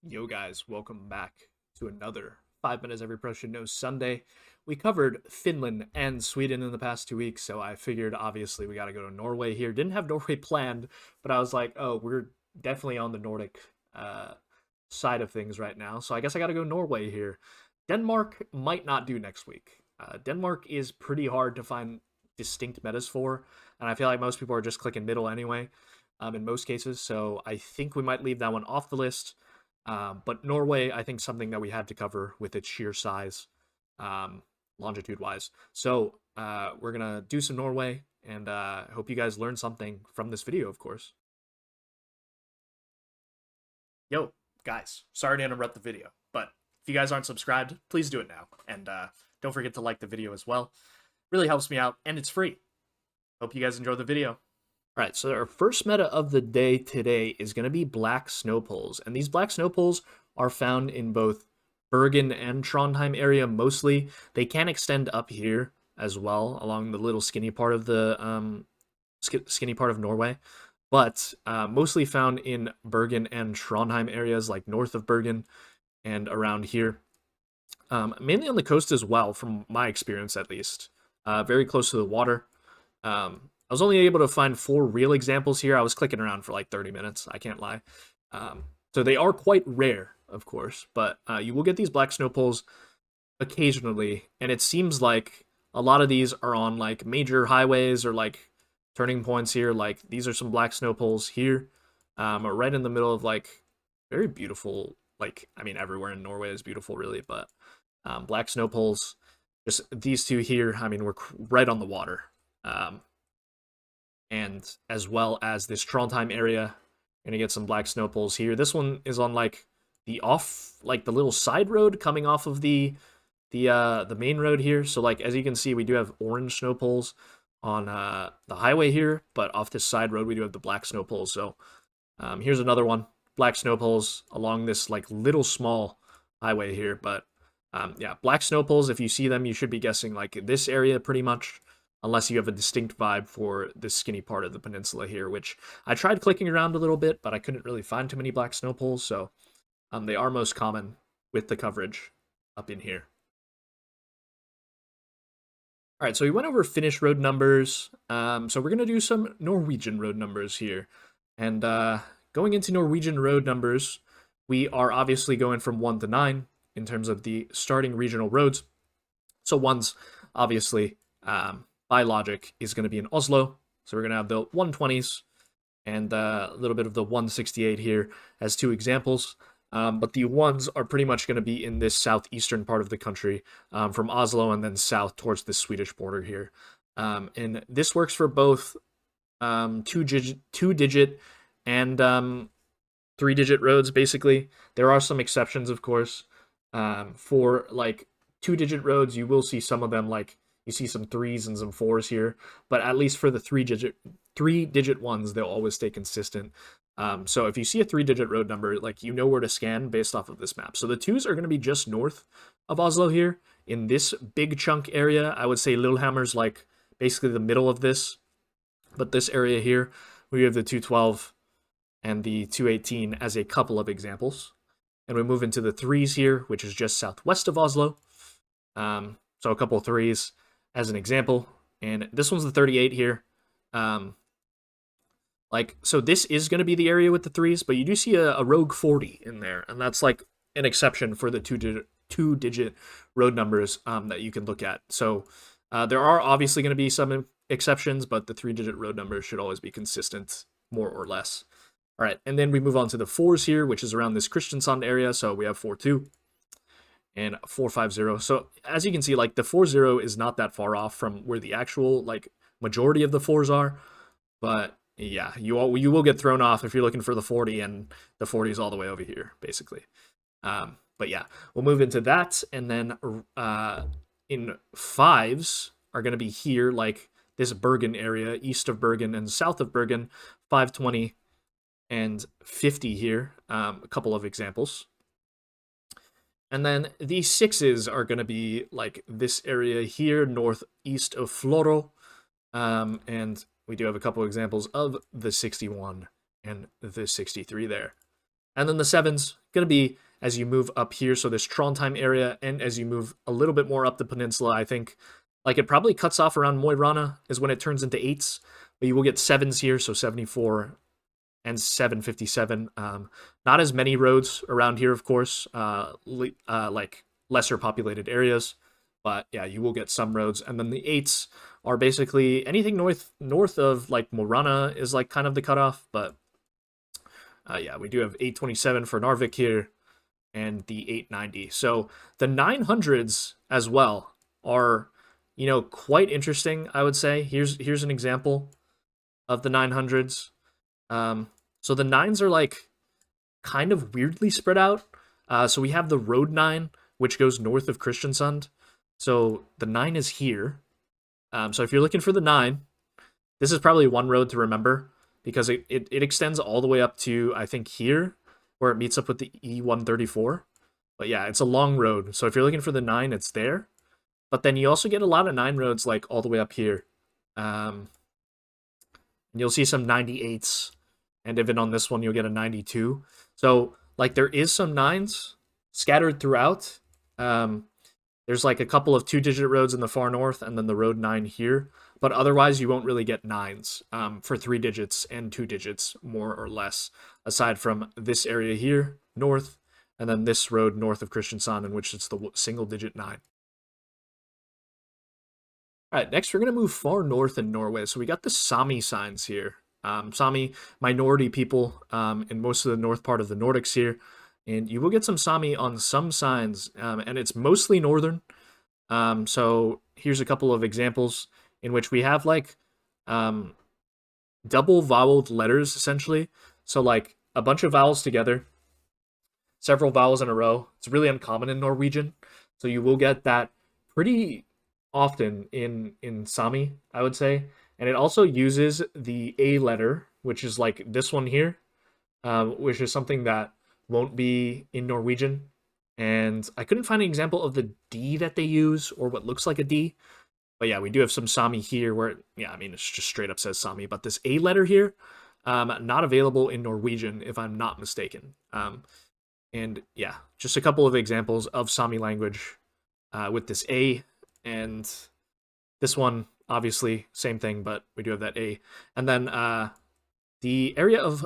Yo guys, welcome back to another 5 Minutes Every Pro Should Know Sunday. We covered Finland and Sweden in the past 2 weeks, so I figured obviously we got to go to Norway here. Didn't have Norway planned, but I was like, oh, we're definitely on the Nordic side of things right now, so I guess I got to go Norway here. Denmark might not do next week. Denmark is pretty hard to find distinct metas for, and I feel like most people are just clicking middle anyway in most cases, so I think we might leave that one off the list. But Norway, I think something that we had to cover with its sheer size, longitude-wise. So we're gonna do some Norway, and hope you guys learned something from this video, of course. Yo, guys, sorry to interrupt the video, but if you guys aren't subscribed, please do it now, and don't forget to like the video as well. Really helps me out, and it's free. Hope you guys enjoy the video. All right, so our first meta of the day today is going to be black snow poles. And these black snow poles are found in both Bergen and Trondheim area mostly. They can extend up here as well along the little skinny part of the skinny part of Norway, but mostly found in Bergen and Trondheim areas like north of Bergen and around here. Mainly on the coast as well, from my experience at least. Very close to the water. I was only able to find 4 real examples here. I was clicking around for like 30 minutes. I can't lie. So they are quite rare, of course, but you will get these black snow poles occasionally, and it seems like a lot of these are on like major highways or like turning points here. Like these are some black snow poles here, right in the middle of like very beautiful. Like I mean, everywhere in Norway is beautiful, really, but black snow poles. Just these two here. I mean, we're right on the water. And as well as this Trondheim area. Gonna get some black snow poles here. This one is on like the little side road coming off of the main road here. So like as you can see, we do have orange snow poles on the highway here, but off this side road we do have the black snow poles. So here's another one, black snow poles along this like little small highway here. But yeah, black snow poles. If you see them, you should be guessing like this area pretty much, unless you have a distinct vibe for this skinny part of the peninsula here, which I tried clicking around a little bit, but I couldn't really find too many black snow poles, so they are most common with the coverage up in here. All right, so we went over Finnish road numbers, so we're going to do some Norwegian road numbers here. And going into Norwegian road numbers, we are obviously going from 1 to 9 in terms of the starting regional roads. So 1's obviously by logic, is going to be in Oslo. So we're going to have the 120s and a little bit of the 168 here as 2 examples. But the 1s are pretty much going to be in this southeastern part of the country, from Oslo and then south towards the Swedish border here. And this works for both 2-digit and 3-digit roads, basically. There are some exceptions, of course. For like 2-digit roads, you will see some of them like you see some 3s and some 4s here, but at least for the 3-digit ones, they'll always stay consistent. So if you see a 3-digit road number, like you know where to scan based off of this map. So the 2s are going to be just north of Oslo here in this big chunk area. I would say Lillehammer's like basically the middle of this, but this area here, we have the 212 and the 218 as a couple of examples. And we move into the 3s here, which is just southwest of Oslo. So a couple of 3s as an example, and this one's the 38 here. So this is going to be the area with the 3s, but you do see a rogue 40 in there, and that's like an exception for the two-digit road numbers that you can look at. So there are obviously going to be some exceptions, but the 3-digit road numbers should always be consistent, more or less. All right, and then we move on to the 4s here, which is around this Kristiansand area. So we have 42 and 450. So as you can see, like the 40 is not that far off from where the actual like majority of the 4s are, but yeah, you will get thrown off if you're looking for the 40 and the 40 is all the way over here, basically. But yeah, we'll move into that, and then in 5s are going to be here, like this Bergen area, east of Bergen and south of Bergen, 520 and 50 here, a couple of examples. And then the 6s are going to be like this area here, northeast of Floro. And we do have a couple examples of the 61 and the 63 there. And then the 7s going to be as you move up here, so this Trondheim area, and as you move a little bit more up the peninsula, I think, like, it probably cuts off around Mo i Rana is when it turns into 8s, but you will get 7s here, so 74 and 757. Not as many roads around here, of course, like lesser populated areas, but yeah, you will get some roads. And then the 8s are basically anything north of like Mo i Rana is like kind of the cutoff, but yeah, we do have 827 for Narvik here and the 890. So the 900s as well are, you know, quite interesting, I would say. Here's an example of the 900s. So the 9s are like kind of weirdly spread out. So we have the Road 9, which goes north of Kristiansand. So the 9 is here. So if you're looking for the 9, this is probably one road to remember because it extends all the way up to, I think, here, where it meets up with the E134. But yeah, it's a long road. So if you're looking for the 9, it's there. But then you also get a lot of 9 roads like all the way up here. And you'll see some 98s. And even on this one, you'll get a 92. So like there is some 9s scattered throughout. There's like a couple of 2-digit roads in the far north and then the road 9 here. But otherwise, you won't really get 9s for 3 digits and 2 digits, more or less, aside from this area here, north, and then this road north of Kristiansand, in which it's the single-digit 9. All right, next we're going to move far north in Norway. So we got the Sámi Signs here. Sámi, minority people in most of the north part of the Nordics here. And you will get some Sámi on some signs, and it's mostly northern. So here's a couple of examples in which we have like double voweled letters, essentially. So like a bunch of vowels together, several vowels in a row. It's really uncommon in Norwegian. So you will get that pretty often in Sámi, I would say. And it also uses the A letter, which is like this one here, which is something that won't be in Norwegian. And I couldn't find an example of the D that they use or what looks like a D. But yeah, we do have some Sámi here where, yeah, I mean, it's just straight up says Sámi. But this A letter here, not available in Norwegian, if I'm not mistaken. And yeah, just a couple of examples of Sámi language with this A. And this one, obviously, same thing, but we do have that A. And then the area of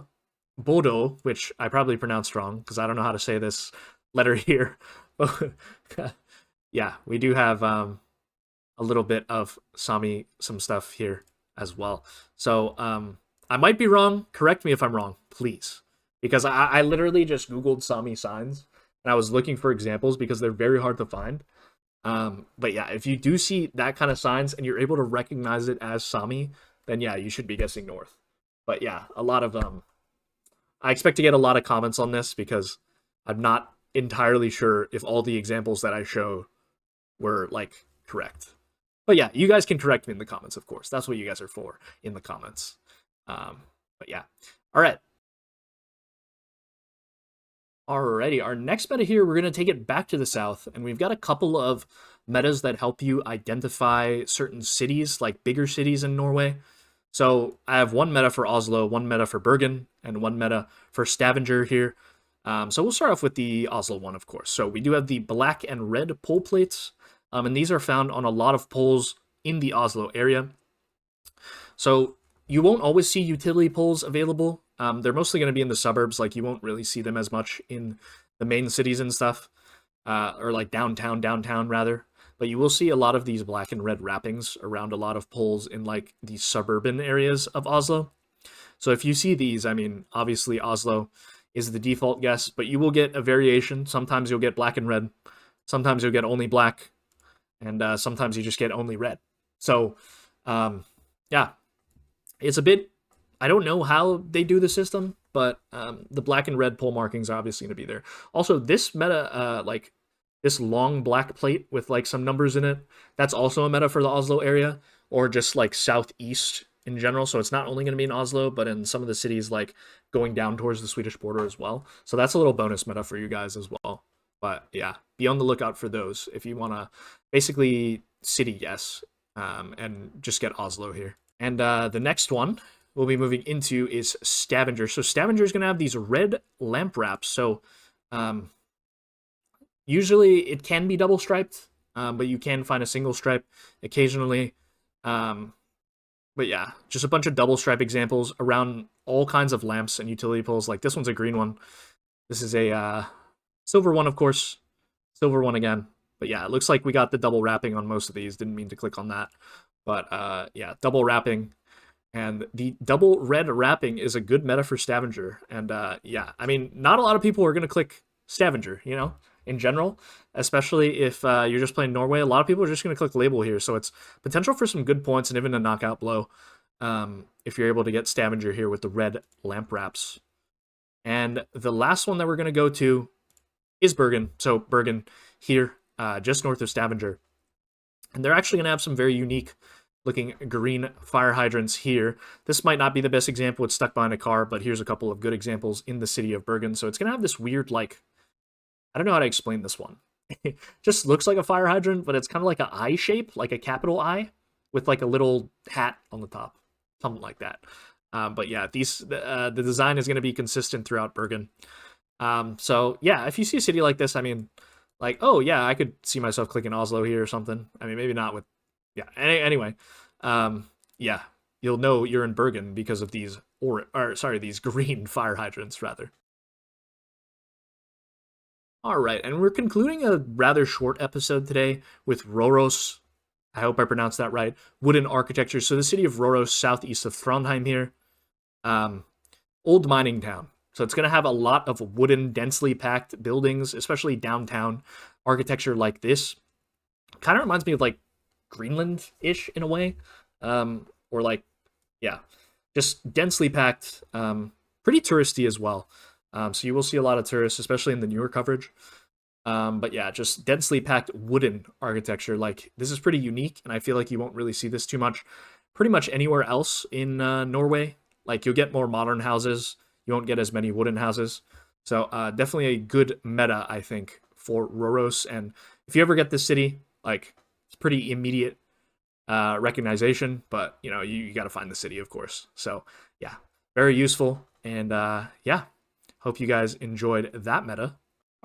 Bodo, which I probably pronounced wrong because I don't know how to say this letter here. Yeah, we do have a little bit of Sámi, some stuff here as well. So I might be wrong. Correct me if I'm wrong, please. Because I literally just Googled Sámi signs and I was looking for examples because they're very hard to find. But yeah, if you do see that kind of signs and you're able to recognize it as Sámi, then yeah, you should be guessing north. But yeah, a lot of I expect to get a lot of comments on this because I'm not entirely sure if all the examples that I show were like correct. But yeah, you guys can correct me in the comments, of course. That's what you guys are for, in the comments. But yeah. All right. Alrighty, our next meta here, we're going to take it back to the south, and we've got a couple of metas that help you identify certain cities, like bigger cities in Norway. So I have one meta for Oslo, one meta for Bergen, and one meta for Stavanger here. So we'll start off with the Oslo one, of course. So we do have the black and red pole plates, and these are found on a lot of poles in the Oslo area. So you won't always see utility poles available. They're mostly going to be in the suburbs, like you won't really see them as much in the main cities and stuff, or like downtown rather. But you will see a lot of these black and red wrappings around a lot of poles in like the suburban areas of Oslo. So if you see these, I mean, obviously Oslo is the default guess, but you will get a variation. Sometimes you'll get black and red, sometimes you'll get only black, and sometimes you just get only red. So yeah, it's a bit, I don't know how they do the system, but the black and red pole markings are obviously going to be there. Also, this meta, like this long black plate with like some numbers in it, that's also a meta for the Oslo area, or just like southeast in general. So it's not only going to be in Oslo, but in some of the cities like going down towards the Swedish border as well. So that's a little bonus meta for you guys as well. But yeah, be on the lookout for those if you want to basically city guess and just get Oslo here. And the next one we'll be moving into is Stavanger. So Stavanger is going to have these red lamp wraps. So Usually it can be double striped, but you can find a single stripe occasionally. But yeah, just a bunch of double stripe examples around all kinds of lamps and utility poles. Like this one's a green one. This is a silver one, of course. Silver one again. But yeah, it looks like we got the double wrapping on most of these. Didn't mean to click on that. But yeah, double wrapping. And the double red wrapping is a good meta for Stavanger. And yeah, I mean, not a lot of people are going to click Stavanger, you know, in general, especially if you're just playing Norway. A lot of people are just going to click label here. So it's potential for some good points and even a knockout blow if you're able to get Stavanger here with the red lamp wraps. And the last one that we're going to go to is Bergen. So Bergen here, just north of Stavanger. And they're actually going to have some very unique looking green fire hydrants here. This might not be the best example. It's stuck behind a car, but here's a couple of good examples in the city of Bergen. So it's going to have this weird, like, I don't know how to explain this one. It just looks like a fire hydrant, but it's kind of like an eye shape, like a capital I with like a little hat on the top, something like that. But yeah, the design is going to be consistent throughout Bergen. So yeah, if you see a city like this, I mean, like, oh yeah, I could see myself clicking Oslo here or something. I mean, maybe not with, yeah. Anyway, yeah, you'll know you're in Bergen because of these, these green fire hydrants rather. All right, and we're concluding a rather short episode today with Røros. I hope I pronounced that right. Wooden architecture. So the city of Røros, southeast of Trondheim here. Old mining town. So it's going to have a lot of wooden, densely packed buildings, especially downtown architecture like this. Kind of reminds me of like Greenland-ish in a way. Or like, yeah, just densely packed, pretty touristy as well. So you will see a lot of tourists, especially in the newer coverage. But yeah, just densely packed wooden architecture. Like this is pretty unique, and I feel like you won't really see this too much, pretty much anywhere else in Norway. Like you'll get more modern houses, you won't get as many wooden houses. So definitely a good meta, I think, for Røros. And if you ever get this city, like it's pretty immediate recognition, but you know you got to find the city, of course. So yeah, very useful. And yeah, hope you guys enjoyed that meta.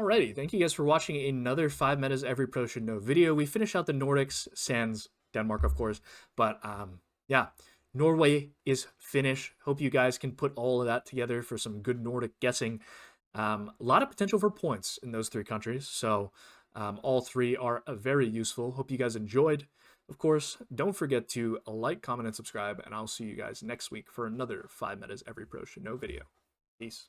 Alrighty, thank you guys for watching another 5 metas every pro should know video. We finish out the Nordics, sans Denmark, of course, but yeah, Norway is finished. Hope you guys can put all of that together for some good Nordic guessing. A lot of potential for points in those 3 countries, so all 3 are very useful. Hope you guys enjoyed. Of course, don't forget to like, comment, and subscribe, and I'll see you guys next week for another 5 metas every pro should know video. Peace.